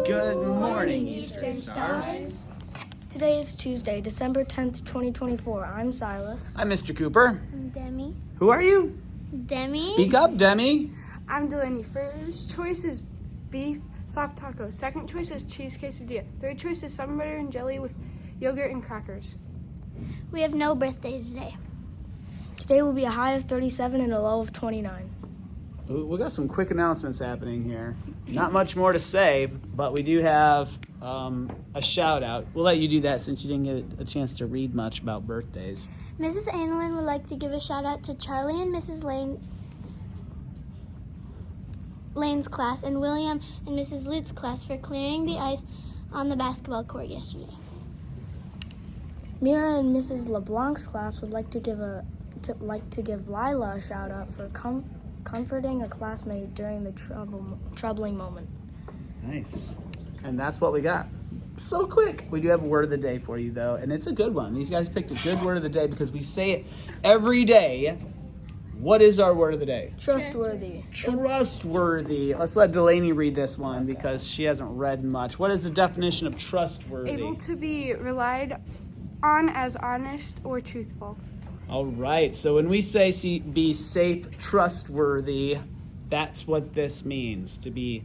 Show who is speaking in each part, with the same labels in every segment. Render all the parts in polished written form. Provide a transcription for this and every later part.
Speaker 1: Good morning, Eastern Stars.
Speaker 2: Today is Tuesday, December 10th, 2024. I'm Silas.
Speaker 1: I'm Mr. Cooper.
Speaker 3: I'm Demi.
Speaker 1: Who are you?
Speaker 3: Demi.
Speaker 1: Speak up, Demi.
Speaker 4: I'm Delaney. First choice is beef soft taco. Second choice is cheese quesadilla. Third choice is salmon butter and jelly with yogurt and crackers.
Speaker 3: We have no birthdays today.
Speaker 2: Today will be a high of 37 and a low of 29.
Speaker 1: We got some quick announcements happening here. Not much more to say, but we do have a shout out. We'll let you do that since you didn't get a chance to read much about birthdays.
Speaker 3: Mrs. Annalyn would like to give a shout out to Charlie and Mrs. Lane's class and William and Mrs. Lute's class for clearing the ice on the basketball court yesterday.
Speaker 2: Mira and Mrs. LeBlanc's class would like to give Lila a shout out for comforting a classmate during the troubling moment.
Speaker 1: Nice. And that's what we got. So quick. We do have a word of the day for you, though, and it's a good one. These guys picked a good word of the day because we say it every day. What is our word of the day?
Speaker 2: Trustworthy.
Speaker 1: Trustworthy. Let's let Delaney read this one because she hasn't read much. What is the definition of trustworthy?
Speaker 4: Able to be relied on as honest or truthful.
Speaker 1: All right. So when we say be safe, trustworthy, that's what this means, to be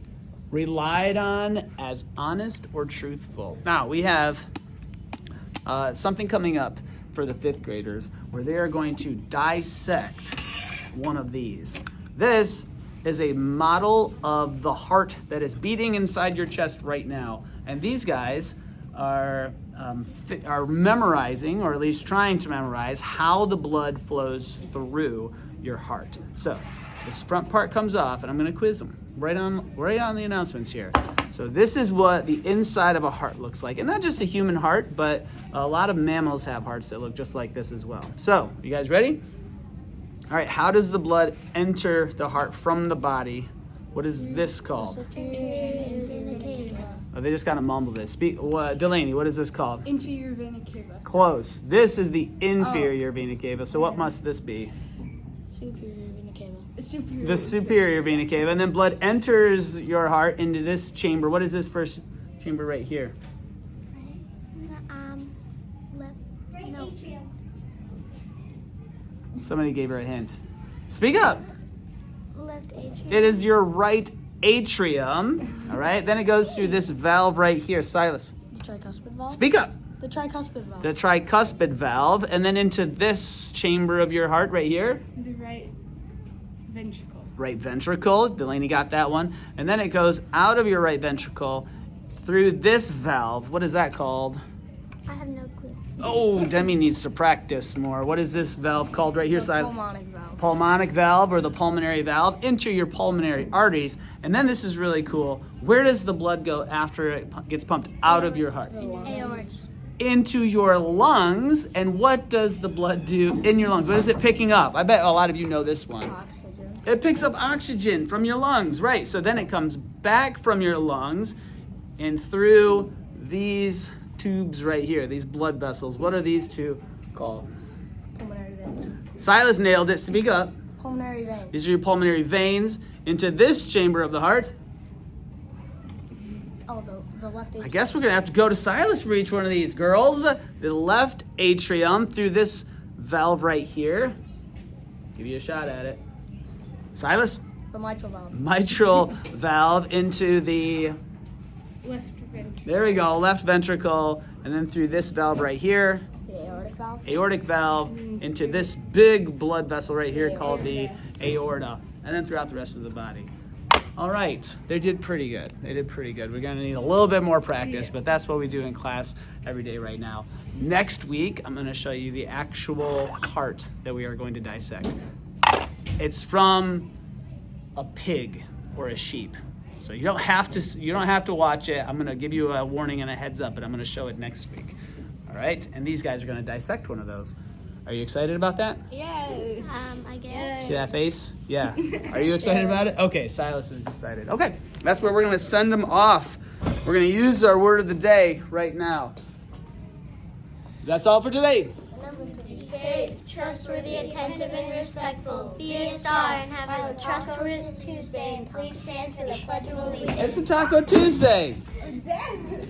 Speaker 1: relied on as honest or truthful. Now, we have something coming up for the fifth graders where they are going to dissect one of these. This is a model of the heart that is beating inside your chest right now. And these guys are memorizing, or at least trying to memorize, how the blood flows through your heart. So this front part comes off, and I'm going to quiz them right on the announcements here. So this is what the inside of a heart looks like, and not just a human heart, but a lot of mammals have hearts that look just like this as well. So you guys ready? All right. How does the blood enter the heart from the body? What is this called? Oh, they just kind of mumble this. Delaney, what is this called?
Speaker 4: Inferior vena cava.
Speaker 1: Close. This is the inferior vena cava. So what must this be?
Speaker 2: Superior vena cava.
Speaker 4: Superior.
Speaker 1: The superior vena cava. And then blood enters your heart into this chamber. What is this first chamber right here? Somebody gave her a hint. Speak up.
Speaker 3: Left atrium.
Speaker 1: It is your right atrium. All right. Then it goes through this valve right here. Silas.
Speaker 2: The tricuspid valve?
Speaker 1: Speak up.
Speaker 2: The tricuspid valve.
Speaker 1: The tricuspid valve. And then into this chamber of your heart right here.
Speaker 4: The right ventricle.
Speaker 1: Right ventricle. Delaney got that one. And then it goes out of your right ventricle through this valve. What is that called?
Speaker 3: I have no clue.
Speaker 1: Oh, Demi needs to practice more. What is this valve called right here?
Speaker 2: The pulmonic valve.
Speaker 1: Pulmonic valve, or the pulmonary valve, into your pulmonary arteries. And then this is really cool. Where does the blood go after it gets pumped out of your heart?
Speaker 3: Aorta.
Speaker 1: Into your lungs. And what does the blood do in your lungs? What is it picking up? I bet a lot of you know this one.
Speaker 2: Oxygen.
Speaker 1: It picks up oxygen from your lungs, right? So then it comes back from your lungs and through these tubes right here, these blood vessels. What are these two called?
Speaker 2: Pulmonary veins.
Speaker 1: Silas nailed it. Speak up.
Speaker 2: Pulmonary veins.
Speaker 1: These are your pulmonary veins into this chamber of the heart.
Speaker 2: Oh, the left atrium.
Speaker 1: I guess we're going to have to go to Silas for each one of these, girls. The left atrium through this valve right here. Give you a shot at it. Silas?
Speaker 2: The mitral valve.
Speaker 1: Mitral valve into the...
Speaker 4: Left ventricle.
Speaker 1: There we go, left ventricle, and then through this valve right here,
Speaker 2: The
Speaker 1: aortic valve, into this big blood vessel right here called the aorta, and then throughout the rest of the body. All right, they did pretty good. We're going to need a little bit more practice, but that's what we do in class every day right now. Next week, I'm going to show you the actual heart that we are going to dissect. It's from a pig or a sheep. So you don't have to watch it. I'm going to give you a warning and a heads up, but I'm going to show it next week. All right? And these guys are going to dissect one of those. Are you excited about that?
Speaker 4: Yes.
Speaker 3: I guess.
Speaker 1: See that face? Yeah. Are you excited about it? Okay, Silas is excited. Okay, that's where we're going to send them off. We're going to use our word of the day right now. That's all for today.
Speaker 3: Remember to be safe, trustworthy, attentive, and respectful. Be a star and have a trustworthy Tuesday. And please stand for the Pledge of Allegiance.
Speaker 1: It's a Taco Tuesday.
Speaker 5: Dad.